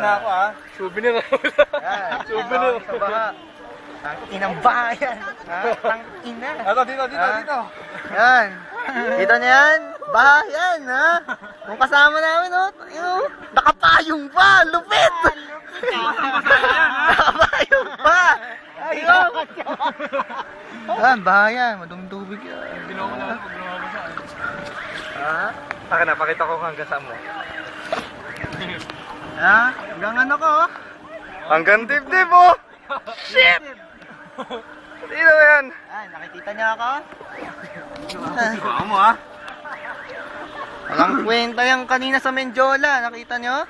na ako ah. Souvenir ako. Yan. Souvenir. Sa baha. Tangkinang bayan. Ha? Tangina. Ito, dito. Yan. Kita niya yan? Baha yan, ha? Kung kasama namin, oh. Nakapayong pa. Lupit. Nakapayong pa. Ayun. Yan, baha yan. Maduming tubig yan. Ginawa ko na lang pag lumawa sa akin. Ha? Saka na, pakita ko hanggang saan mo. Ha? Hanggang ano ko, oh? Hanggang dibdib oh! Shit! Sino yan? Ay, nakikita niya ako? Baka mo ah. Walang kwenta yan kanina sa Menjola. Nakita nyo?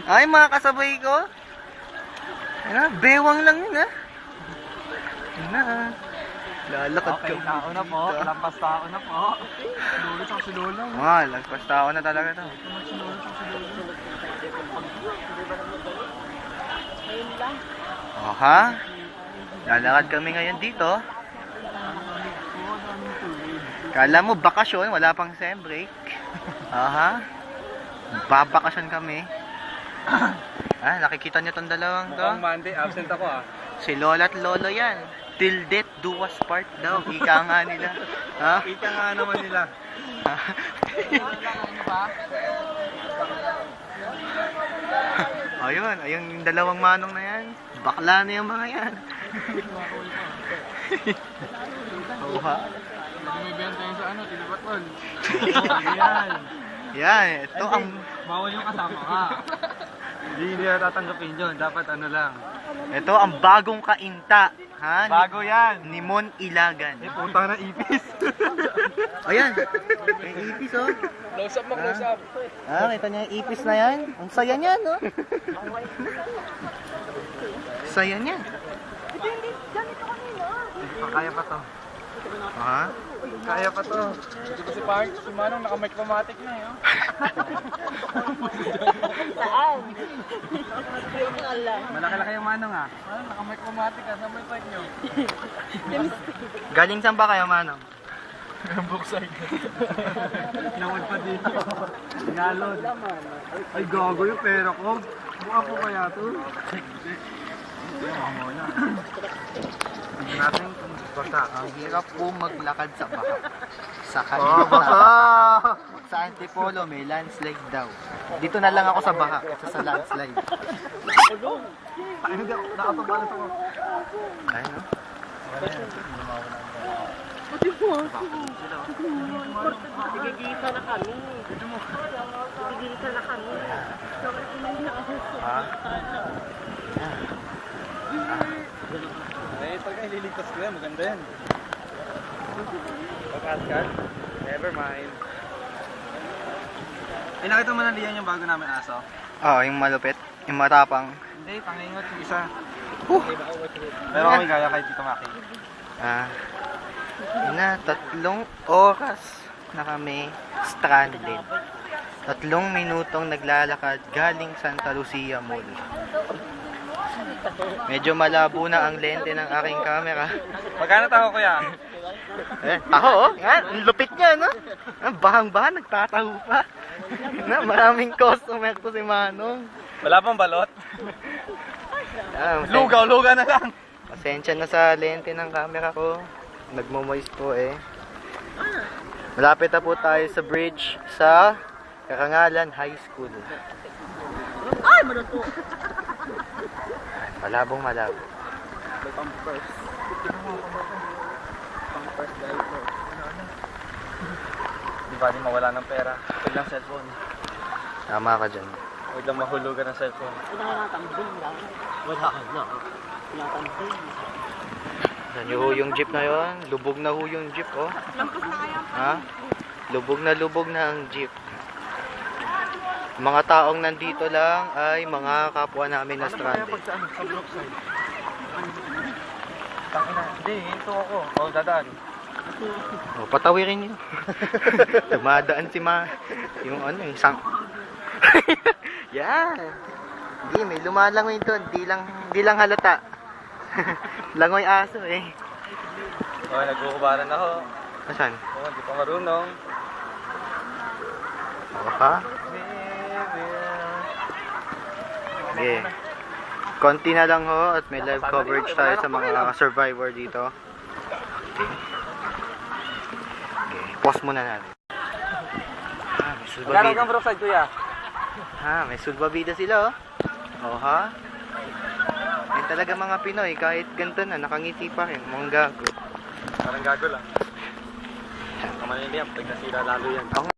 Ay, mga kasabay ko. Ayun na, bewang lang yun, ha? Ayun na, ha? Lalakad ka. Okay, tao na po. Lampas tao na po. Lolo sa silolo. Lagpas tao na talaga to. Oh, ha? Lalakad kami ngayon dito. Kala mo bakasyon, wala pang sem break. Aha. Babakasyon kami. Nakikita niyo tong dalawang to? Mukhang Monday, absent ako ah. Si Lola at Lolo yan. Till death do us part daw. Ika nga nila. Ha? Ika nga naman nila. Ayun, ayun yung dalawang manong na yan. Bakla na yung mga yan. Oo ha? Binibenta yun sa ano, tilibatol. Yan. Yan, ito ang... Bawal yung kasama ka. Hindi na tatanggapin yun. Dapat ano lang. Ito ang bagong kainta. Ha? Bago yan. Ni Mon Ilagan. Putang na ipis. Ayan. May ipis oh. Close up mo, close up. Kita niya yung ipis na yan. Ang saya niya, no? Saya niya. Kaya pa to. Ha? Kaya pa to. Dito ko si Park, si Manong naka-micromatic na yun. Saan? Malaki-laki yung Manong ah. Naka-micromatic ah, saan may part nyo? Galing saan ba kayo, Manong? Buksay. Nawad pa dito. Nalod. Ay gago yung pera ko. Buka po kaya to. Hindi natin kung basta. Ang hirap po maglakad sa baha. Sa Oh, basa! kanina. Sa Antipolo, may landslide daw. Dito na lang ako sa baha. Sa landslide. Ay, hindi ako. Nakapabalas ako. Ayun, no? Nagigisa na kami. Nagigisa na kami. Ha? Eh, pagka ililigtas ko yan, maganda yan. Pag-askan? Never mind. Eh, nakita mo na Lian yung bago namin aso? Oo, yung malupit. Yung matapang. Hindi, pangingot yung isa. Huh! Pero okay, gaya kay Tito Maki. Na 3 oras na kami stranded. 3 minutong naglalakad galing Santa Lucia Mall. Medyo malabo na ang lente ng aking camera. Magkano taho kuya? Taho, oh. Yan, ang lupit niya, no? Bahang-bahan, nagtataho pa. Maraming customer to si Manong. Wala pang balot? Lugaw na lang. Pasensya na sa lente ng camera ko. Nagmo-moist po eh. Malapit na po tayo sa bridge sa Karangalan High School. Ay, maluto. Malabong malabo. Pampers guys. Di ba di mawala ng pera? Huwag lang cellphone. Tama ka dyan. Huwag lang mahulugan ng cellphone. Wala ka na. Wala ka na. Yan yung jeep na yon. Lubog na ho yung jeep, oh. Lampas na kaya. Ha? Lubog na ang jeep. Mga taong nandito lang ay mga kapwa namin na stranded. Sa Brookside? Tangina. Hindi, hinto ako. O, dadaan. Oh, patawirin niyo. Dumadaan si yung ano, isang yan. Hindi, may lumalangoy doon. Di lang halata. Langoy aso eh. O, nagkukubaran ako. Asan? O, hindi pa marunong. Ako pa? Sige. Konti na lang ho at may live coverage tayo sa mga survivor dito. Okay. Okay. Pause muna natin. May sulbabida. broadside, kuya? May sulbabida sila oh. Oh ha? Yan talaga mga Pinoy, kahit ganito na, nakangiti pa rin. Mga gago. Parang gago lang. Kamanili yan, pag nasira lalo yan.